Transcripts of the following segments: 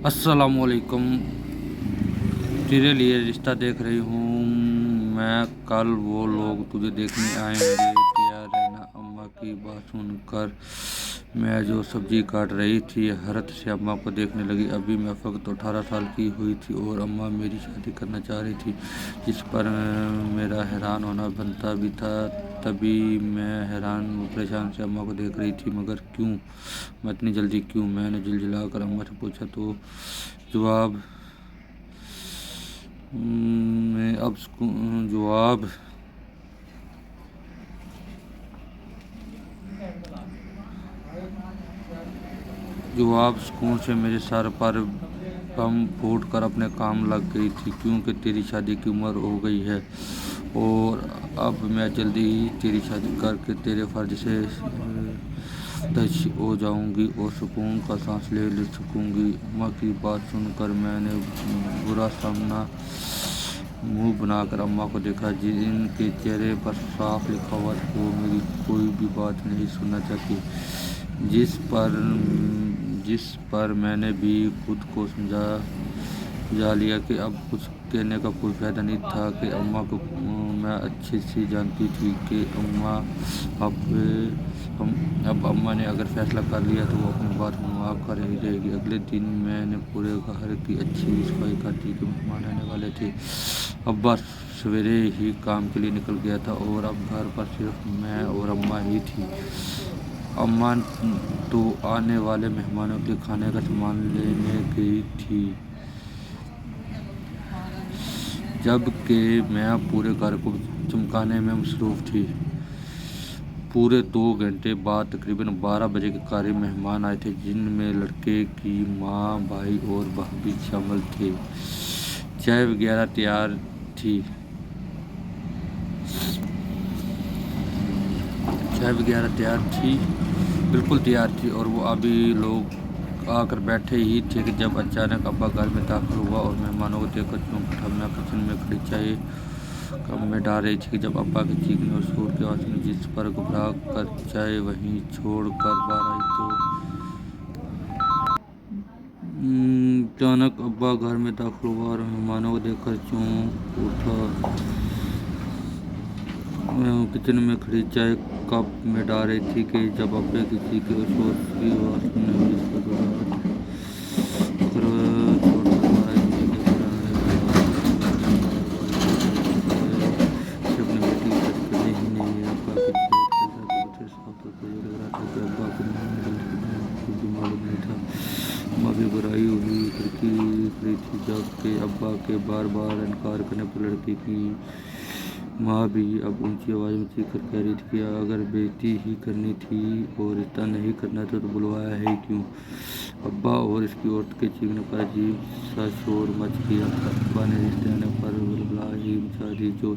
अस्सलामुअलैकुम। तेरे लिए रिश्ता देख रही हूँ मैं, कल वो लोग तुझे देखने आएंगे, तैयार रहना। अम्मा की बात सुनकर मैं जो सब्जी काट रही थी हैरत से अम्मा को देखने लगी। अभी मैं फकत 18 साल की हुई थी और अम्मा मेरी शादी करना चाह रही थी, जिस पर मेरा हैरान होना बनता भी था। तभी मैं हैरान व परेशान से अम्मा को देख रही थी। मगर क्यों, मैं इतनी जल्दी क्यों? मैंने झिलझिलाकर अम्मा से पूछा तो जवाब मैं अब जवाब सुकून से मेरे सर पर बम फूट कर अपने काम लग गई थी। क्योंकि तेरी शादी की उम्र हो गई है और अब मैं जल्दी ही तेरी शादी करके तेरे फर्ज से टच हो जाऊंगी और सुकून का सांस ले सकूंगी। अम्मा की बात सुनकर मैंने बुरा सामना मुंह बनाकर अम्मा को देखा, जिनके चेहरे पर साफ लिखा हुआ था वो मेरी कोई भी बात नहीं सुनना चाहती। जिस पर मैंने भी खुद को समझा लिया कि अब कुछ कहने का कोई फायदा नहीं था। कि अम्मा को मैं अच्छी सी जानती थी कि अब अम्मा ने अगर फैसला कर लिया तो वो अपनी बात मनवा कर ही रहेगी। अगले दिन मैंने पूरे घर की अच्छी सफाई कर दी कि मेहमान आने वाले थे। अब्बा सवेरे ही काम के लिए निकल गया था और अब घर पर सिर्फ मैं और अम्मा ही थी। अम्मा तो आने वाले मेहमानों के खाने का सामान लेने गई थी, जबकि मैं पूरे घर को चमकाने में मसरूफ थी। पूरे 2 घंटे बाद तकरीबन 12 बजे के करीब मेहमान आए थे, जिनमें लड़के की माँ, भाई और भाभी शामिल थे। चाय वगैरह तैयार थी बिल्कुल तैयार थी और वो अभी लोग आकर बैठे ही थे कि जब अचानक अब्बा घर में दाखिल हुआ और मेहमानों को देखकर चौंक उठा। मैं किचन में खड़ी चाय कप में डाल रही थी कि जब अब्बा की चीखने और शोर की आवाज़ सुनी, जिस पर घबरा कर चाय वहीं छोड़ कर बाहर आई तो अचानक अब्बा घर में दाखिल हुआ और मेहमानों को देखकर चौंक उठा। किचन में खड़ी चाय कप में डाल रही थी कि जब अब्बे की चीख और शोर की आवाज़ सुनी, जिस पर घबराहट छोड़कर बाहर आई तो देखकर अपनी बेटी की शादी करनी ही नहीं है। अब्बा की सेहत के साथ बच्चे साफ तौर पर लग रहा था कि अब्बा को कुछ भी मालूम नहीं था। अम्मा भी घबराई हुई खड़ी थी, जबकि अब्बा के बार बार इनकार करने पर लड़की की माँ भी अब ऊंची आवाज़ में चीख कर कह रही थी कि अगर बेटी ही करनी थी और रिश्ता नहीं करना था तो बुलवाया है क्यों? अब्बा और इसकी औरत के चीखने पर अजीब सा शोर मच गया। अब्बा ने रिश्ते आने पर बुलबुला ही मचा दी, जो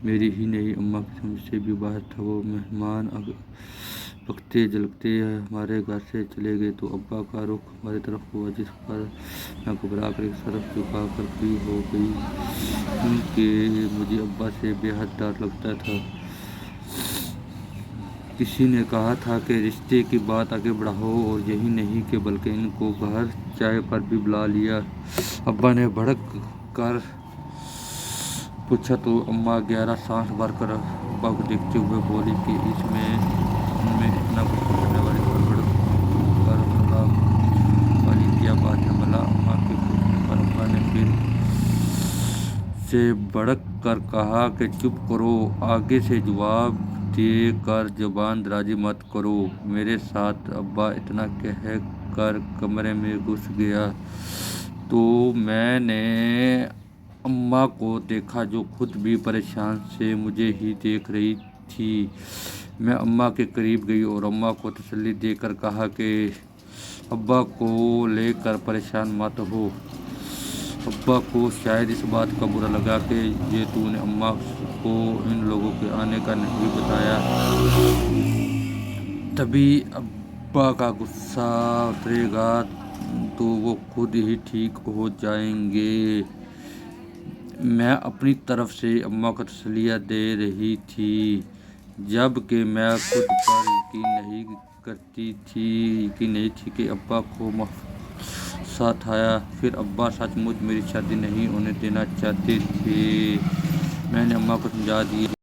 मेरी ही नहीं अम्मा की समझ से भी बाहर था। वो मेहमान अब पकते जलकते हमारे घर से चले गए तो अब्बा का रुख हमारी तरफ हुआ, जिस पर मैं घबरा कर एक तरफ झुका कर खड़ी हो गई, क्योंकि मुझे अब्बा से बेहद डर लगता था। किसी ने कहा था कि रिश्ते की बात आगे बढ़ाओ और यही नहीं कि बल्कि इनको घर चाय पर भी बुला लिया। अब्बा ने भड़क कर पूछा तो अम्मा गहरा सांस भरकर अब्बा को देखते हुए बोली कि इसमें इतना कुछ करने वाली गड़बड़ वाली क्या बात है भला? अम्मा के पूछने पर अब्बा ने फिर से भड़क कर कहा कि चुप करो, आगे से जवाब दे कर जबान दराजी मत करो मेरे साथ। अब्बा इतना कह कर कमरे में घुस गया तो मैंने अम्मा को देखा, जो खुद भी परेशान से मुझे ही देख रही थी। मैं अम्मा के करीब गई और अम्मा को तसल्ली देकर कहा कि अब्बा को लेकर परेशान मत हो। अब्बा को शायद इस बात का बुरा लगा कि ये तूने अम्मा को इन लोगों के आने का नहीं बताया। तभी अब्बा का गुस्सा उतरेगा तो वो खुद ही ठीक हो जाएंगे। मैं अपनी तरफ से अम्मा को तसल्लियाँ दे रही थी, जबकि मैं खुद पर यकीन नहीं थी कि अब्बा को साथ आया। फिर अब्बा सचमुच मेरी शादी नहीं होने देना चाहते थे। मैंने अम्मा को समझा दिया